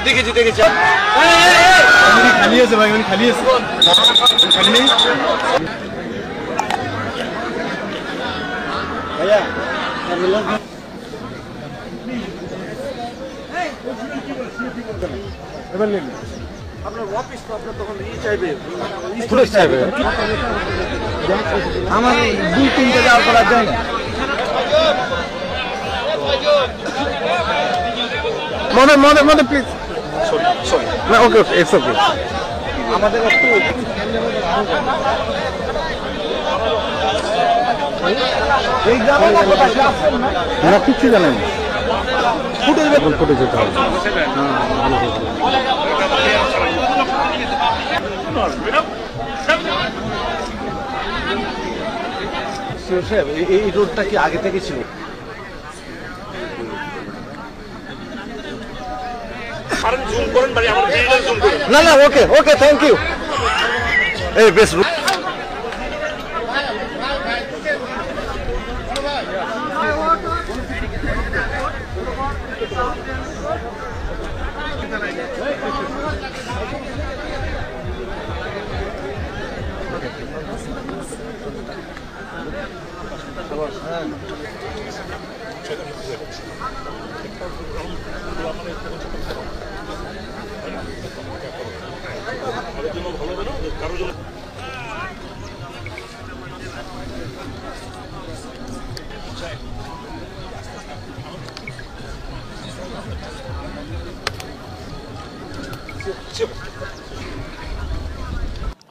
দেখেছি দেখেছি খালি আছে ভাই, খালি আছে খালি নেই ভাইয়া। এবার নেন আপনার অফিস তো আপনার তখন চাইবে ফুটেজ চাইবে। আমার 2-3টা যাওয়ার পর আর যায় না। মনে প্লিজ। সরি না, ওকে ওকে, ইটস ওকে। আমাদের একটু এই গ্রামের না কিছু জানেন, ফুটে যেতে হবে। এই রোডটা কি আগে থেকে ছিল? না না, ওকে ওকে, থ্যাংক ইউ। এই বেশ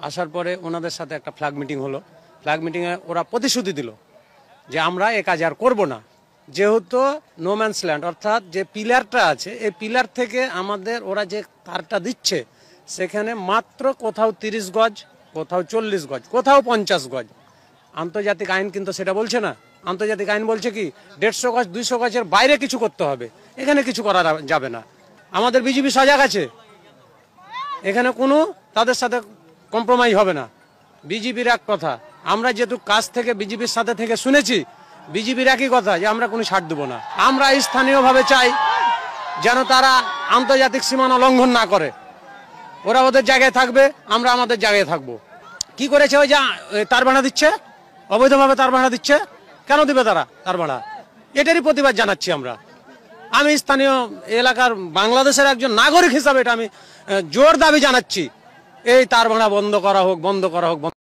আসার পরে ওনাদের সাথে একটা ফ্ল্যাগ মিটিং হলো। ফ্ল্যাগ মিটিংয়ে ওরা প্রতিশ্রুতি দিল যে আমরা এ কাজ আর করবো না, যেহেতু নো ম্যানস ল্যান্ড, অর্থাৎ যে পিলারটা আছে এই পিলার থেকে আমাদের ওরা যে তারটা দিচ্ছে সেখানে মাত্র কোথাও 30 গজ, কোথাও 40 গজ, কোথাও 50 গজ। আন্তর্জাতিক আইন কিন্তু সেটা বলছে না। আন্তর্জাতিক আইন বলছে কি 150 গজ 200 গজের বাইরে কিছু করতে হবে, এখানে কিছু করা যাবে না। আমাদের বিজেপি সজাগ আছে, এখানে কোনো তাদের সাথে কম্প্রোমাইজ হবে না। বিজেপির এক কথা, আমরা যেহেতু কাজ থেকে বিজেপির সাথে থেকে শুনেছি, বিজেপির একই কথা যে আমরা কোনো ছাড় দেবো না। আমরা স্থানীয়ভাবে চাই যেন তারা আন্তর্জাতিক সীমানা লঙ্ঘন না করে। ওরা ওদের জায়গায় থাকবে, আমরা আমাদের জায়গায় থাকবো। কি করেছে ওই যে তার ভাড়া দিচ্ছে, অবৈধভাবে তার ভাড়া দিচ্ছে, কেন দিবে তারা তার ভাড়া? এটারই প্রতিবাদ জানাচ্ছি আমরা। আমি স্থানীয় এলাকার বাংলাদেশের একজন নাগরিক হিসাবে এটা আমি জোর দাবি জানাচ্ছি, এই তার ভাড়া বন্ধ করা হোক, বন্ধ করা হোক।